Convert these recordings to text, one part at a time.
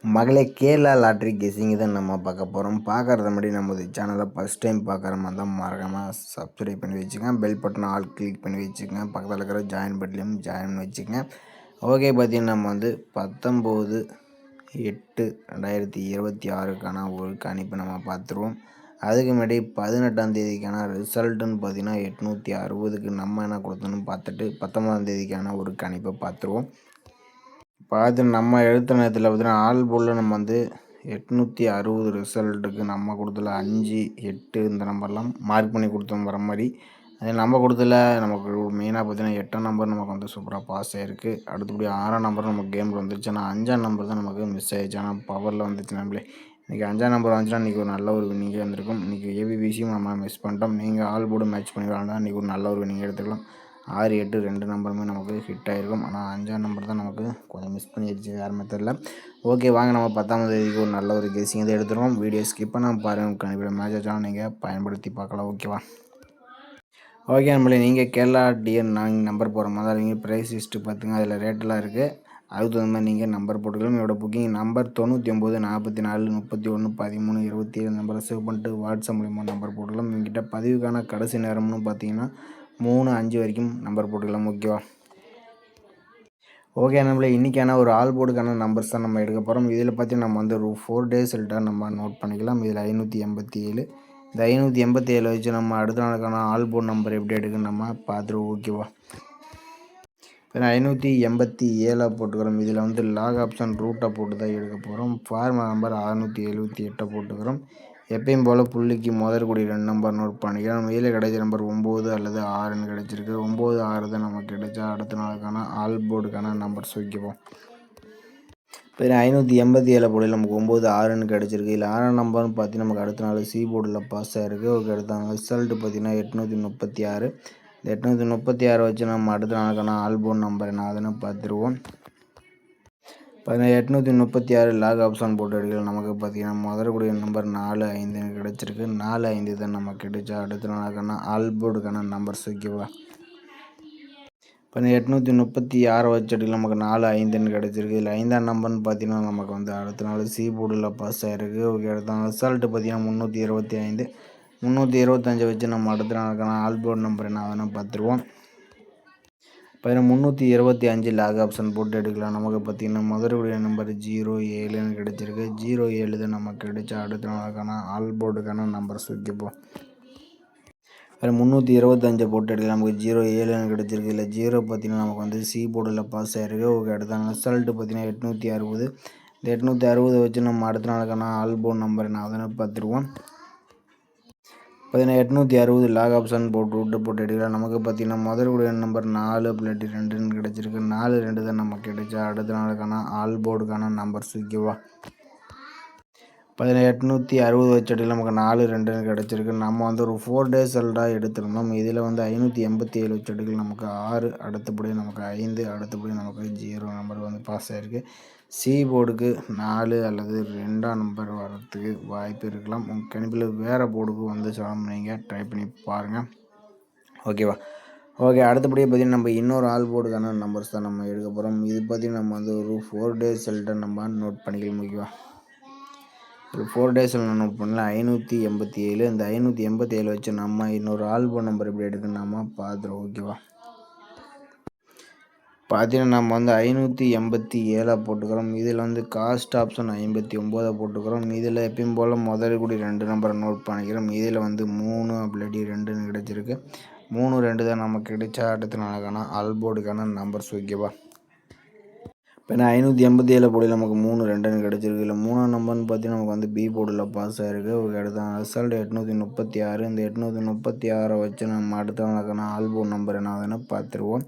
மகளே Kerala lottery guessing தான் நம்ம பார்க்க போகிறோம். பார்க்குறத முன்னாடி நமது சேனலை ஃபஸ்ட் டைம் பார்க்குற மாதிரி தான் மறக்காமல் சப்ஸ்கிரைப் பண்ணி வச்சுக்கோங்க. பெல் பட்டனை ஆல் கிளிக் பண்ணி வச்சுக்கோங்க. பக்கத்தில் இருக்கிற ஜாயின் பட்டனையும் ஜாயின் பண்ணி வச்சுக்கோங்க. ஓகே, பார்த்தீங்கன்னா நம்ம 19/8/2026க்கான ஒரு கணிப்பு நம்ம பார்த்துருவோம். அதுக்கு முன்னாடி 18ஆம் தேதிக்கான ரிசல்ட்டுன்னு பார்த்தீங்கன்னா 860க்கு நம்ம என்ன கொடுத்தோன்னு பார்த்துட்டு 19ஆம் தேதிக்கான ஒரு கணிப்பை பார்த்துருவோம். நம்ம எழுத்து நேரத்தில் பார்த்தீங்கன்னா ஆல் போலில் நம்ம 860 ரிசல்ட்டுக்கு நம்ம கொடுத்துல 5, 8 இந்த நம்பர்லாம் மார்க் பண்ணி கொடுத்தோம் வர மாதிரி. அது நம்ம கொடுத்துல நமக்கு மெயினாக பார்த்தீங்கன்னா 8ஆம் நம்பர் நமக்கு சூப்பராக பாஸ் ஆகிருக்கு. அடுத்தபடி 6ஆம் நம்பர் நமக்கு கேமில் வந்துச்சு. ஆனால் 5ஆம் நம்பர் தான் நமக்கு மிஸ் ஆகிடுச்சு. ஆனால் பவரில் வந்துச்சு நம்மளே. இன்றைக்கி 5ஆம் நம்பர் வந்துச்சுன்னா இன்றைக்கி ஒரு நல்ல ஒரு வின்னிங்கே வந்திருக்கும். இன்றைக்கி ஏபிபிசியும் நம்ம மிஸ் பண்ணிட்டோம். நீங்கள் ஆல் போர்டு மேட்ச் பண்ணி விளாண்டா இன்றைக்கி ஒரு நல்ல ஒரு வின்னிங் எடுத்துக்கலாம். 6, 8 2 நம்பருமே நமக்கு ஹிட் ஆகிருக்கும். ஆனால் 5ஆம் நம்பர் தான் நமக்கு கொஞ்சம் மிஸ் பண்ணிடுச்சு, யாருமே தெரில. ஓகே, வாங்க நம்ம 10ஆம் தேதிக்கு ஒரு நல்ல ஒரு கெஸிங் இதை எடுத்துருவோம். வீடியோ ஸ்கிப் பண்ணாமல் பாருங்கள். கண்டிப்பாக மேட்ச் ஆச்சாலும் நீங்கள் பயன்படுத்தி பார்க்கலாம். ஓகேவா? ஓகே நம்மளே, நீங்கள் கேரளா டிஎன் நாங்கள் நம்பர் போகிற மாதிரி தான் நீங்கள் ப்ரைஸ் லிஸ்ட்டு பார்த்துங்க. அதில் ரேட்டெல்லாம் இருக்குது. அதுக்கு தகுந்த மாதிரி நீங்கள் நம்பர் போட்டுக்கலாம். என்னோட புக்கிங் நம்பர் 99 44 31 13 27 நம்பரை சேவ் பண்ணிட்டு வாட்ஸ்அப் மூலிமா நம்பர் போட்டுக்கலாம். எங்கிட்ட பதிவுக்கான கடைசி நேரம்னு பார்த்தீங்கன்னா 3-5 வரைக்கும் நம்பர் போட்டுக்கலாம். ஓகேவா? ஓகே நம்மளே, இன்றைக்கான ஒரு ஆல் போர்டுக்கான நம்பர்ஸ் தான் நம்ம எடுக்க போகிறோம். இதில் பார்த்தீங்கன்னா நம்ம ஒரு 4 டேஸ் ரிட்டர்ன் நம்ம நோட் பண்ணிக்கலாம். இதில் 587. இந்த 587 வச்சு நம்ம அடுத்த நாளுக்கான ஆல் போர்டு நம்பர் எப்படி எடுக்குன்னு நம்ம பார்த்துருவோம். ஓகேவா? இப்போ 587 போட்டுக்கிறோம். இதில் லாக் ஆப்ஷன் ரூட்டை போட்டு தான் எடுக்க போகிறோம். ஃபார்மா நம்பர் 678 போட்டுக்கிறோம். எப்பயும் போல் புள்ளிக்கு முதற்கூடிய 2 நம்பர் நோட் பண்ணிக்கலாம். இதில் கிடைச்ச நம்பர் 9 அல்லது 6ன்னு கிடச்சிருக்கு. 9, 6 தான் நமக்கு கிடைச்சா அடுத்த நாளுக்கான ஆல் போர்டுக்கான நம்பர்ஸ் வைக்குவோம். இப்போ 587 போர்டில் நமக்கு 9, 6ன்னு கிடச்சிருக்கு. இதில் 6ஆம் நம்பர்னு பார்த்தீங்கன்னா நமக்கு அடுத்த நாள் சி போர்டில் பாஸ் ஆகிருக்கு. ஓகே, அடுத்த ரிசல்ட்டு பார்த்தீங்கன்னா 836. இந்த 836 வச்சு நம்ம அடுத்த நாளுக்கான ஆல் போர்டு நம்பர் என்ன ஆகுதுன்னு பார்த்துருவோம். 836 லாக் ஆப்ஷன் போட்டு எடுக்கலாம். நமக்கு பார்த்தீங்கன்னா முதற்கூடிய நம்பர் 4, 5ன்னு கிடச்சிருக்கு. 4, 5 தான் நமக்கு கிடைச்சா அடுத்த நாளுக்கான ஆல் போர்டுக்கான நம்பர்ஸ் ஓகேவா? இப்போ 836 வச்சு எடுக்கலாம். நமக்கு 4, 5ன்னு கிடச்சிருக்கு. இதில் 5ஆம் நம்பர்னு பார்த்தீங்கன்னா நமக்கு அடுத்த நாள் சி போர்டில் பாஸ் ஆகிருக்கு. ஓகே, அடுத்த ரிசல்ட்டு பார்த்தீங்கன்னா 325. 325 வச்சு நம்ம அடுத்த நாளுக்கான ஆல் போர்டு நம்பர் என்ன ஆகுதுன்னு பார்த்துருவோம். இப்போ 325 லாக் ஆப்ஷன் போட்டு எடுக்கலாம். நமக்கு பார்த்திங்கன்னா முதற்கூடிய நம்பர் 07ன்னு கிடச்சிருக்கு. 07 தான் நமக்கு கிடைச்சா அடுத்த நாளுக்கான ஆல் போர்டுக்கான நம்பர்ஸ் வைக்கப்போம். வேறு 325 போட்டு எடுக்கலாம். நமக்கு 07ன்னு கிடச்சிருக்கு. இல்லை 0 பார்த்திங்கன்னா நமக்கு சி போர்டில் பாஸ் ஆகிருக்கு. ஓகே, அடுத்த ரிசல்ட்டு பார்த்திங்கன்னா 860. இந்த 860 வச்சு நம்ம அடுத்த நாளுக்கான ஆல் போர்டு நம்பர் என்ன ஆகுதுன்னு பார்த்துருவோம். 860 லாக் ஆப்ஷன் போட்டு எடுக்கலாம். நமக்கு பார்த்திங்கன்னா முதற்கூடிய நம்பர் 4 பிளட் 2ன்னு கிடச்சிருக்கு. 4, 2 தான் நமக்கு கிடைச்சா அடுத்த நாளுக்கான ஆல் போர்டுக்கான நம்பர்ஸ் ஓகேவா? 860 வச்சு எடுக்கலாம். நமக்கு 4, 2ன்னு கிடச்சிருக்கு. நம்ம ஒரு 4 டேஸ் ரிசல்ட்டாக எடுத்திருந்தோம். இதில் 587 வச்சு எடுக்கலாம். நமக்கு 6, அடுத்தபடி நமக்கு 5, அடுத்தபடி நமக்கு 0 நம்பர் பாஸ் ஆகிருக்கு. சி போர்டுக்கு 4 அல்லது 2ஆம் நம்பர் வரத்துக்கு வாய்ப்பு இருக்கலாம். உங்கள் கணிப்பில் வேறு போர்டுக்கு வந்துச்சாலும் நீங்கள் ட்ரை பண்ணி பாருங்கள். ஓகேவா? ஓகே, அடுத்தபடியே பார்த்திங்கன்னா நம்ம இன்னொரு ஆல் போர்டுக்கான நம்பர்ஸ் தான் நம்ம எடுக்க போகிறோம். இது பார்த்திங்கன்னா நம்ம ஒரு 4 டேஸ் ரிசல்ட்டை நம்ம நோட் பண்ணிக்கலாம். ஓகேவா? ஒரு 4 டேஸில் நோட் பண்ணலாம். 587. இந்த 587 வச்சு நம்ம இன்னொரு ஆல் போர்டு நம்பர் எப்படி எடுக்குன்னு நம்ம பார்த்துருவோம். ஓகேவா? பார்த்தீங்கன்னா நம்ம 587 போட்டுக்கிறோம். இதில் காஸ்ட் ஆப்ஷன் 59 போட்டுக்கிறோம். இதில் எப்பயும் போல் முதல்கூடி 2 நம்பரை நோட் பண்ணிக்கிறோம். இதில் 3 அப்படி 2ன்னு கிடச்சிருக்கு. 3, 2 தான் நமக்கு கிடைச்சா அடுத்த நாளுக்கான ஆல் போர்டுக்கான நம்பர்ஸ் ஓகேவா? இப்போ 587 போர்டில் நமக்கு 3, 2ன்னு கிடச்சிருக்கு. இல்லை 3ஆம் நம்பர்னு பார்த்தீங்கன்னா நமக்கு பி போர்டில் பாஸ் ஆகிருக்கு. ஓகே, அடுத்த ரிசல்ட் 836. இந்த 836 வச்சு நம்ம அடுத்த நாளுக்கான ஆல் போர்டு நம்பர் என்ன ஆகுதுன்னு பார்த்துருவோம்.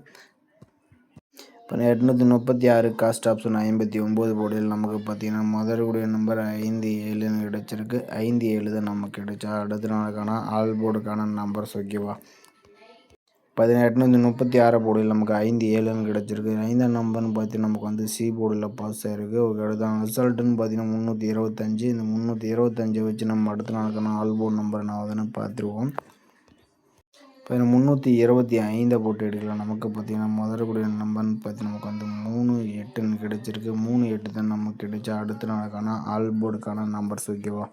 இப்போ 836 காஸ்ட் ஆப்ஷன் 59 போர்டில் நமக்கு பார்த்திங்கன்னா முதற்கூடிய நம்பர் 57ன்னு கிடச்சிருக்கு. 57 தான் நமக்கு கிடைச்சா அடுத்த நாளுக்கான ஆல் போர்டுக்கான நம்பர்ஸ் ஓகேவா? 836 போர்டில் நமக்கு 57ன்னு கிடச்சிருக்கு. 5ஆம் நம்பர்னு பார்த்தீங்கன்னா நமக்கு சி போர்டில் பாஸ் ஆகிருக்கு. ஓகே, அடுத்த ரிசல்ட்டுன்னு பார்த்தீங்கன்னா 325. இந்த 325 வச்சு நம்ம அடுத்த நாளுக்கான ஆல் போர்டு நம்பர் என்ன ஆகுதுன்னு பார்த்துருவோம். இப்போ 325 போட்டு எடுக்கலாம். நமக்கு பார்த்தீங்கன்னா முதல்கூடிய நம்பர்னு பார்த்தீங்கன்னா நமக்கு வந்து 3 8ன்னு கிடைச்சிருக்கு. 3 8 தான் நமக்கு கிடைச்சா அடுத்த நாளுக்கான ஆல் போர்டுக்கான நம்பர்ஸ் ஓகேவா.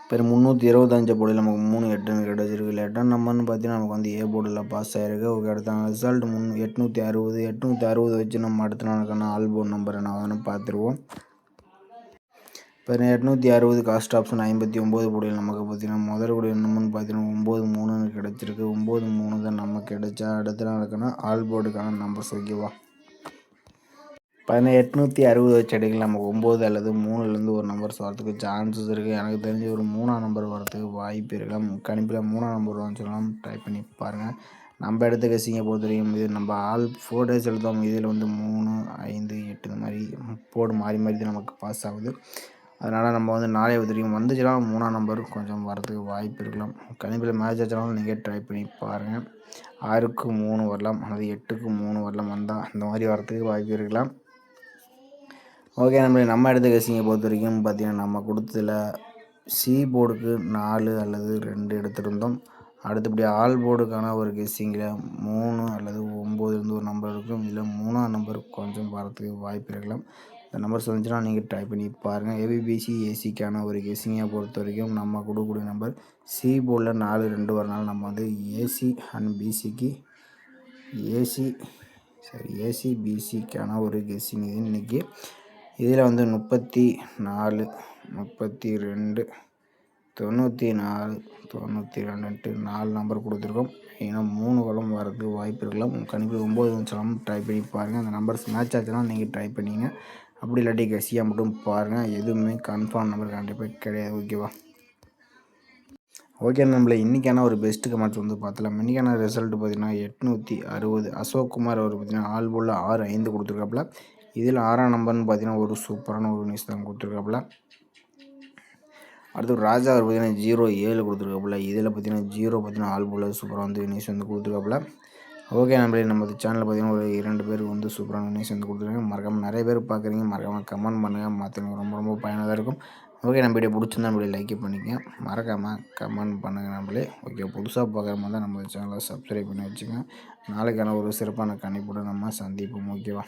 இப்போ 325 போர்டில் நமக்கு 3 8ன்னு கிடைச்சிருக்கு. லெட்டர் நம்பர்னு பார்த்தீங்கன்னா நமக்கு வந்து ஏ போர்டில் பாஸ் ஆகிருக்கு. ஓகே, அடுத்த ரிசல்ட் 860. 860 வச்சு நம்ம அடுத்த நாளுக்கான ஆல் போர்டு நம்பர் என்ன பார்த்துருவோம். இப்போ 860 காஸ்ட் ஆப்ஷன் 59 போர்டில் நமக்கு பார்த்தீங்கன்னா முதல்கூடிய நம்பர்னு பார்த்தீங்கன்னா 93ன்னு கிடச்சிருக்கு. 93 தான் நமக்கு கிடைச்சா அடுத்த நாளுக்கான ஆல் போர்டுக்கான நம்பர்ஸ் ஓகேவா. இப்போ 860 வச்சு அடிக்கலாம். நமக்கு 9 அல்லது 3லேருந்து ஒரு நம்பர்ஸ் வரதுக்கு சான்சஸ் இருக்குது. எனக்கு தெரிஞ்ச ஒரு 3ஆம் நம்பர் வரதுக்கு வாய்ப்பு இருக்கலாம். கணிப்பில் 3ஆம் நம்பர் வந்துச்சுலாம் ட்ரை பண்ணி பாருங்கள். நம்ம எடுத்த கெஸ்ஸிங்கை பொறுத்த வரைக்கும் இது நம்ம ஆல் 4 டேஸ் எழுதோம். இதில் வந்து 3 5 8 இந்த மாதிரி போர்டு மாறி மாறி தான் நமக்கு பாஸ் ஆகுது. அதனால் நம்ம வந்து நாளைய வரைக்கும் வந்துச்சுன்னா 3ஆம் நம்பர் கொஞ்சம் வரதுக்கு வாய்ப்பு இருக்கலாம். கணிப்பில் மேட்ச் ஆச்சாலும் நீங்கள் ட்ரை பண்ணி பாருங்கள். 6க்கு 3 வரலாம் அல்லது 8க்கு 3 வரலாம். வந்தால் இந்த மாதிரி வரதுக்கு வாய்ப்பு இருக்கலாம். ஓகே, நம்ம எடுத்த கெஸ்ஸிங்கை பொறுத்த வரைக்கும் பார்த்திங்கன்னா நம்ம கொடுத்ததில் சி போர்டுக்கு 4 அல்லது 2 எடுத்திருந்தோம். அடுத்தபடி ஆல் போர்டுக்கான ஒரு கெஸ்ஸிங்கில் 3 அல்லது 9லேருந்து ஒரு நம்பர் இருக்கும். இதில் 3ஆம் நம்பர் கொஞ்சம் வரதுக்கு வாய்ப்பு இருக்கலாம். இந்த நம்பர்ஸ் வந்துச்சுன்னா நீங்கள் ட்ரை பண்ணி பாருங்கள். ஏபிபிசி ஏசிக்கான ஒரு கெஸ்ஸிங்கை பொறுத்த வரைக்கும் நம்ம கொடுக்கக்கூடிய நம்பர் சி போர்டில் 4 2 வரனால நம்ம வந்து ஏசி அண்ட் பிசிக்கு ஏசி பிசிக்கான ஒரு கெஸ்ஸிங் இது இன்றைக்கி. இதில் வந்து 34 32 94 92ன்ட்டு 4 நம்பர் கொடுத்துருக்கோம். ஏன்னா 3 வளம் வரதுக்கு வாய்ப்பு இருக்கலாம். கணிப்பில் 9 வந்துச்சாலும் ட்ரை பண்ணி பாருங்கள். அந்த நம்பர்ஸ் மேட்ச் ஆச்சுன்னா நீங்கள் ட்ரை பண்ணிங்க. அப்படி இல்லாட்டி கெஸ்ஸியாக மட்டும் பாருங்கள். எதுவுமே கன்ஃபார்ம் நம்பர் கண்டிப்பாக கிடையாது ஓகேவா. ஓகே நம்மள இன்றைக்கான ஒரு பெஸ்ட்டு கமெண்ட்ஸ் வந்து பார்த்தலாம். இன்றைக்கான ரிசல்ட் பார்த்திங்கன்னா 860 அசோக் குமார் அவர் பார்த்திங்கன்னா ஆல் போர்டில் 6 5 கொடுத்துருக்காப்புல. இதில் 6ஆம் நம்பர்னு பார்த்திங்கன்னா ஒரு சூப்பரான ஒரு நியூஸ் தான் கொடுத்துருக்காப்புல. அடுத்து ராஜா அவர் பார்த்திங்கன்னா 07 கொடுத்துருக்காப்புல. இதில் பார்த்திங்கன்னா 0 பார்த்திங்கன்னா ஆல் போர்டில் சூப்பராக வந்து நியூஸ் வந்து கொடுத்துருக்காப்புல. ஓகே நம்மளே நம்ம சேனலில் பார்த்திங்கன்னா ஒரு 2 பேருக்கு வந்து சூப்பரான நியூஸ் வந்து கொடுத்துருக்காங்க. மறக்காமல் நிறைய பேர் பார்க்குறீங்க. மறக்காமல் கமெண்ட் பண்ணுங்கள். மற்றவங்க ரொம்ப ரொம்ப பயனுள்ளதாக இருக்கும். ஓகே, நம்ம வீடியோ பிடிச்சிருந்தா நம்மளே லைக் பண்ணிக்கங்க. மறக்காமல் கமெண்ட் பண்ணுங்கள் நம்மளே. ஓகே, புதுசாக பார்க்குற மாதிரி தான் நம்ம சேனலை சப்ஸ்கிரைப் பண்ணி வச்சுக்கோங்க. நாளைக்கான ஒரு சிறப்பான கணிப்புடன் நம்ம சந்திப்போம் ஓகேவா.